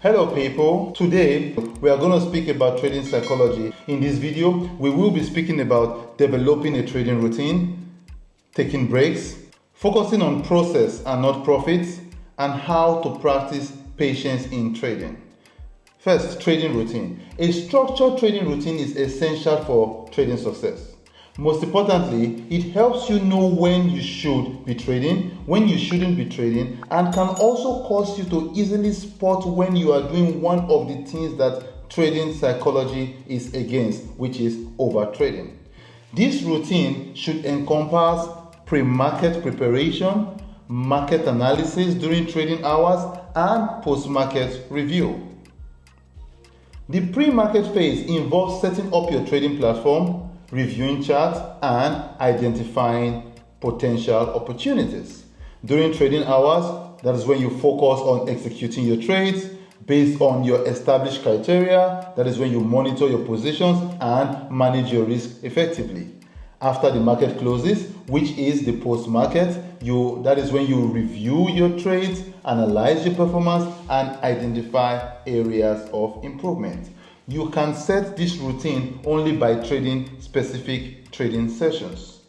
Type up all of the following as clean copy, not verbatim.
Hello people, today we are going to speak about trading psychology. In this video, we will be speaking about developing a trading routine, taking breaks, focusing on process and not profits, and how to practice patience in trading. First, trading routine. A structured trading routine is essential for trading success. Most importantly, it helps you know when you should be trading, when you shouldn't be trading, and can also cause you to easily spot when you are doing one of the things that trading psychology is against, which is over trading. This routine should encompass pre-market preparation, market analysis during trading hours, and post-market review. The pre-market phase involves setting up your trading platform, reviewing charts, and identifying potential opportunities. During trading hours, that is when you focus on executing your trades based on your established criteria. That is when you monitor your positions and manage your risk effectively. After the market closes, which is the post-market, that is when you review your trades, analyze your performance, and identify areas of improvement. You can set this routine only by trading specific trading sessions.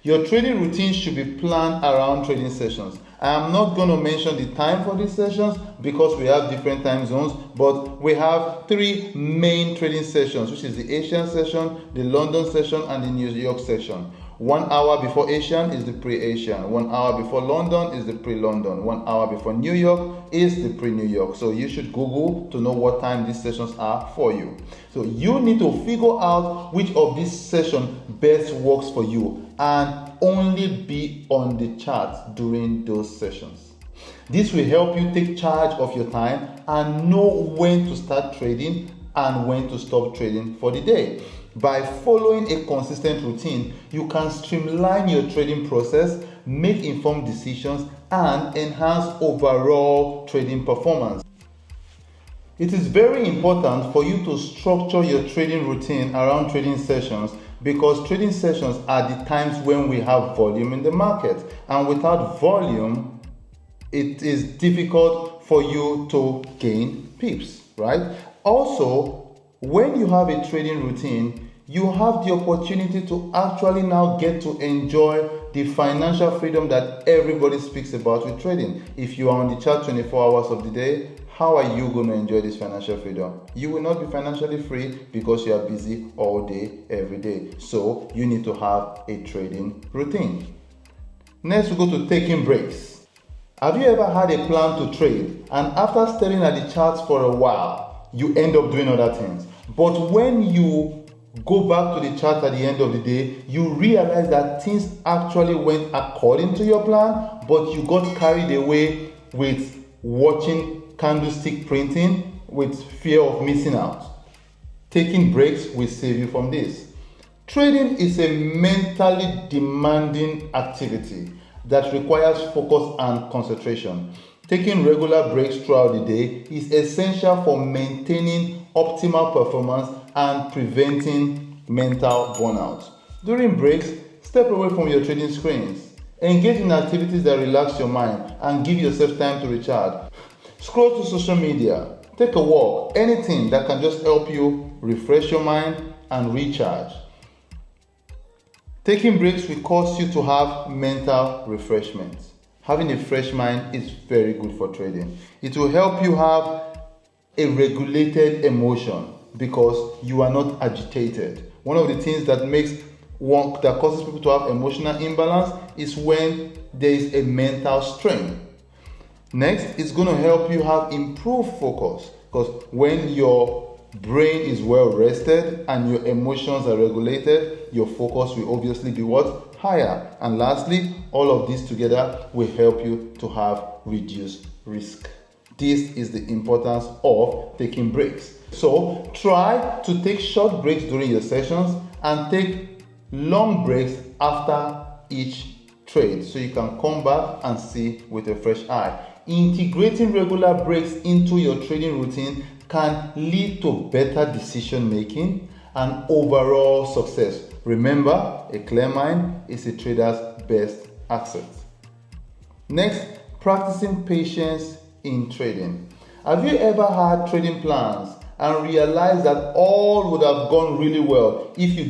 Your trading routine should be planned around trading sessions. I am not going to mention the time for these sessions because we have different time zones, but we have three main trading sessions, which is the Asian session, the London session, and the New York session. 1 hour before Asian is the pre-Asian. 1 hour before London is the pre-London. 1 hour before New York is the pre-New York. So you should Google to know what time these sessions are for you. So you need to figure out which of these sessions best works for you and only be on the chart during those sessions. This will help you take charge of your time and know when to start trading and when to stop trading for the day. By following a consistent routine, you can streamline your trading process, make informed decisions, and enhance overall trading performance. It is very important for you to structure your trading routine around trading sessions because trading sessions are the times when we have volume in the market, and without volume, it is difficult for you to gain pips, right? Also, when you have a trading routine, you have the opportunity to actually now get to enjoy the financial freedom that everybody speaks about with trading. If you are on the chart 24 hours of the day, how are you going to enjoy this financial freedom? You will not be financially free because you are busy all day, every day. So you need to have a trading routine. Next, we go to taking breaks. Have you ever had a plan to trade and after staring at the charts for a while, you end up doing other things? But when you go back to the chart at the end of the day, you realize that things actually went according to your plan, but you got carried away with watching candlestick printing with fear of missing out. Taking breaks will save you from this. Trading is a mentally demanding activity that requires focus and concentration. Taking regular breaks throughout the day is essential for maintaining optimal performance and preventing mental burnout. During breaks, step away from your trading screens. Engage in activities that relax your mind and give yourself time to recharge. Scroll to social media, take a walk, anything that can just help you refresh your mind and recharge. Taking breaks will cause you to have mental refreshment. Having a fresh mind is very good for trading. It will help you have a regulated emotion because you are not agitated. One of the things that causes people to have emotional imbalance is when there is a mental strain. Next, it's going to help you have improved focus because when your brain is well rested and your emotions are regulated, your focus will obviously be what? Higher. And lastly, all of this together will help you to have reduced risk. This is the importance of taking breaks. So try to take short breaks during your sessions and take long breaks after each trade so you can come back and see with a fresh eye. Integrating regular breaks into your trading routine can lead to better decision making and overall success. Remember, a clear mind is a trader's best asset. Next, practicing patience in trading. Have you ever had trading plans and realized that all would have gone really well if you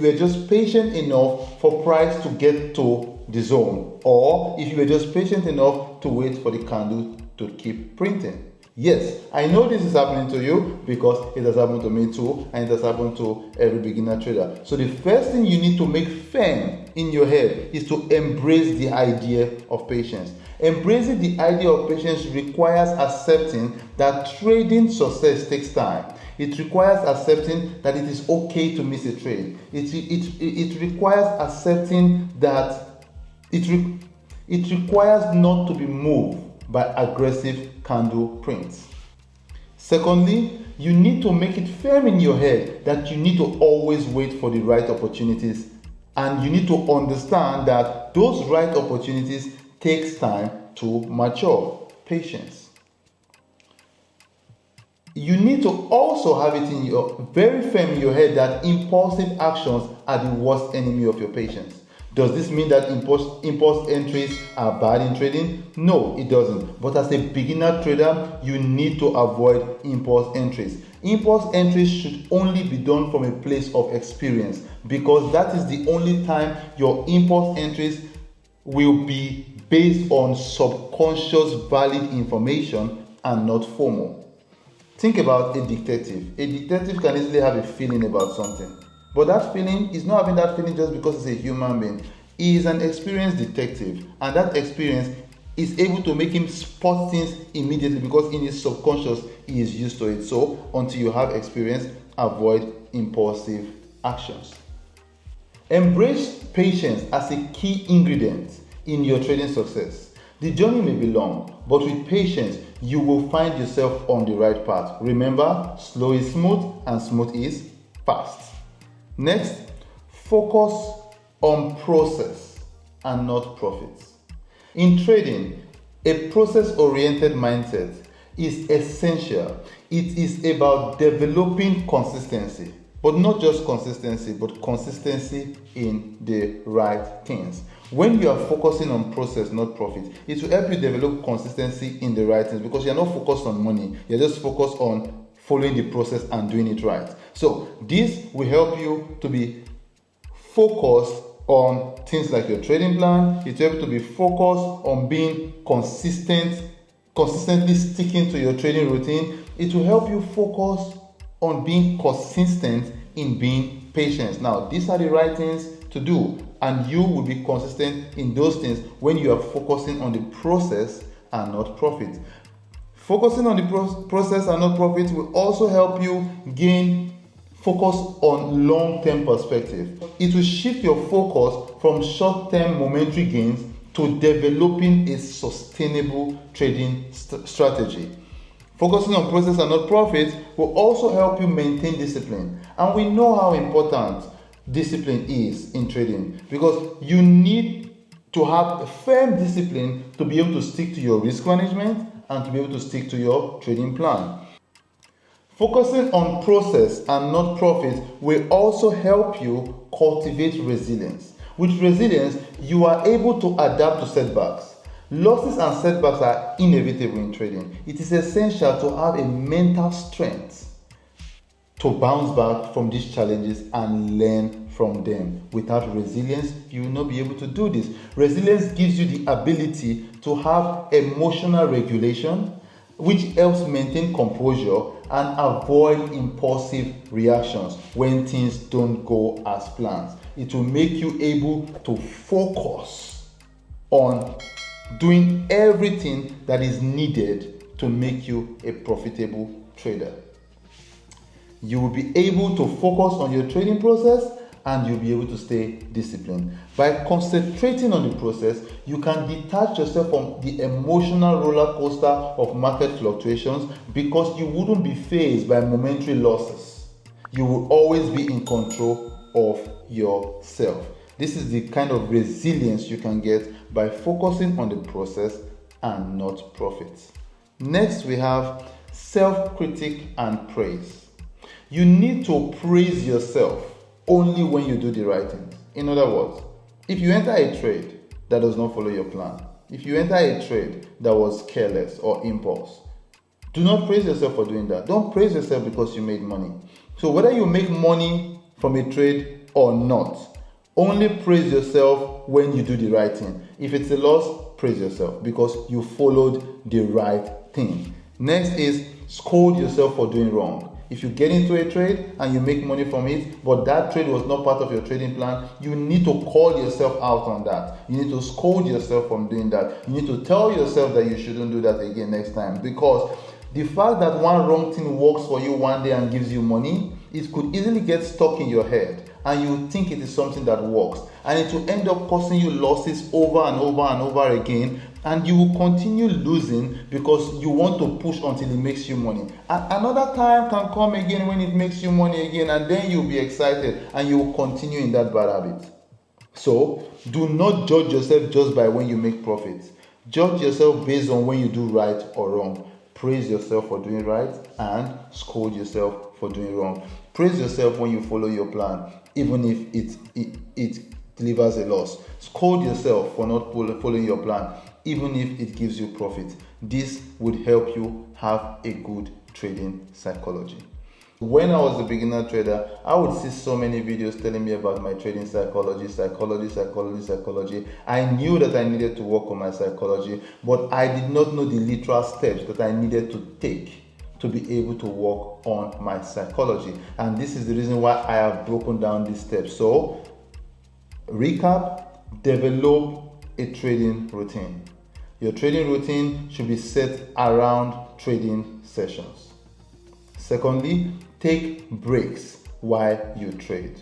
were just patient enough for price to get to the zone, or if you were just patient enough to wait for the candle to keep printing? Yes, I know this is happening to you because it has happened to me too, and it has happened to every beginner trader. So the first thing you need to make firm in your head is to embrace the idea of patience. Embracing the idea of patience requires accepting that trading success takes time. It requires accepting that it is okay to miss a trade. It requires accepting that it requires not to be moved by aggressive candle prints. Secondly, you need to make it firm in your head that you need to always wait for the right opportunities, and you need to understand that those right opportunities takes time to mature. Patience. You need to also have it in your very firm in your head that impulsive actions are the worst enemy of your patience. Does this mean that impulse entries are bad in trading? No, it doesn't. But as a beginner trader, you need to avoid impulse entries. Impulse entries should only be done from a place of experience, because that is the only time your impulse entries will be based on subconscious valid information and not FOMO. Think about a detective. A detective can easily have a feeling about something. But that feeling is not having that feeling just because he's a human being. He is an experienced detective, and that experience is able to make him spot things immediately because in his subconscious he is used to it. So until you have experience, avoid impulsive actions. Embrace patience as a key ingredient in your trading success. The journey may be long, but with patience, you will find yourself on the right path. Remember, slow is smooth and smooth is fast. Next, focus on process and not profits. In trading, a process-oriented mindset is essential. It is about developing consistency, but not just consistency, but consistency in the right things. When you are focusing on process, not profit, it will help you develop consistency in the right things, because you're not focused on money, you're just focused on following the process and doing it right. So this will help you to be focused on things like your trading plan. It will help you to be focused on being consistently sticking to your trading routine. It will help you focus on being consistent in being patient. Now, these are the right things to do, and you will be consistent in those things when you are focusing on the process and not profit. Focusing on the process and not profit will also help you gain focus on long-term perspective. It will shift your focus from short-term momentary gains to developing a sustainable trading strategy. Focusing on process and not profit will also help you maintain discipline. And we know how important discipline is in trading, because you need to have a firm discipline to be able to stick to your risk management and to be able to stick to your trading plan. Focusing on process and not profit will also help you cultivate resilience. With resilience, you are able to adapt to setbacks. Losses and setbacks are inevitable in trading. It is essential to have a mental strength to bounce back from these challenges and learn from them. Without resilience, you will not be able to do this. Resilience gives you the ability to have emotional regulation, which helps maintain composure and avoid impulsive reactions when things don't go as planned. It will make you able to focus on doing everything that is needed to make you a profitable trader. You will be able to focus on your trading process, and you'll be able to stay disciplined. By concentrating on the process, you can detach yourself from the emotional roller coaster of market fluctuations, because you wouldn't be fazed by momentary losses. You will always be in control of yourself. This is the kind of resilience you can get by focusing on the process and not profits. Next, we have self-critic and praise. You need to praise yourself only when you do the right things. In other words, if you enter a trade that does not follow your plan, if you enter a trade that was careless or impulse, Do not praise yourself for doing that. Don't praise yourself because you made money. So whether you make money from a trade or not, only praise yourself when you do the right thing. If it's a loss, praise yourself because you followed the right thing. Next is scold yourself for doing wrong. If you get into a trade and you make money from it, but that trade was not part of your trading plan, you need to call yourself out on that. You need to scold yourself from doing that. You need to tell yourself that you shouldn't do that again next time, because the fact that one wrong thing works for you one day and gives you money, it could easily get stuck in your head and you think it is something that works, and it will end up costing you losses over and over and over again, and you will continue losing because you want to push until it makes you money. And another time can come again when it makes you money again, and then you'll be excited and you will continue in that bad habit. So do not judge yourself just by when you make profits. Judge yourself based on when you do right or wrong. Praise yourself for doing right and scold yourself for doing wrong. Praise yourself when you follow your plan, even if it delivers a loss. Scold yourself for not following your plan, even if it gives you profit. This would help you have a good trading psychology. When I was a beginner trader, I would see so many videos telling me about my trading psychology. I knew that I needed to work on my psychology, but I did not know the literal steps that I needed to take to be able to work on my psychology. And this is the reason why I have broken down these steps. So, recap: develop a trading routine. Your trading routine should be set around trading sessions. Secondly, take breaks while you trade.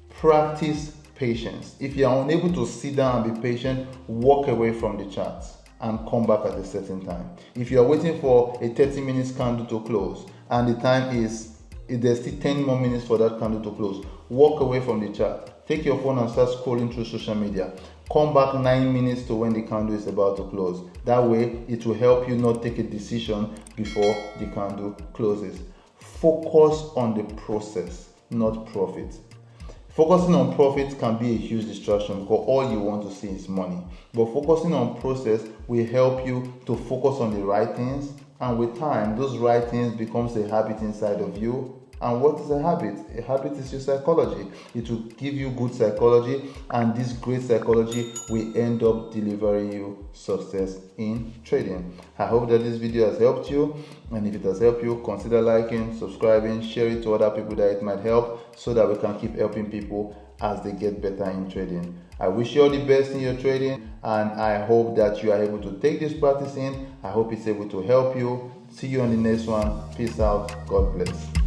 Practice patience. If you are unable to sit down and be patient, walk away from the charts and come back at a certain time. If you are waiting for a 30 minutes candle to close and the time is, there's still 10 more minutes for that candle to close, walk away from the chart. Take your phone and start scrolling through social media. Come back 9 minutes to when the candle is about to close. That way, it will help you not take a decision before the candle closes. Focus on the process, not profit. Focusing on profit can be a huge distraction because all you want to see is money. But focusing on process will help you to focus on the right things, and with time, those right things becomes a habit inside of you. And what is a habit? A habit is your psychology. It will give you good psychology, and this great psychology will end up delivering you success in trading. I hope that this video has helped you, and if it has helped you, consider liking, subscribing, share it to other people that it might help, so that we can keep helping people as they get better in trading. I wish you all the best in your trading, and I hope that you are able to take this practice in. I hope it's able to help you. See you on the next one. Peace out. God bless.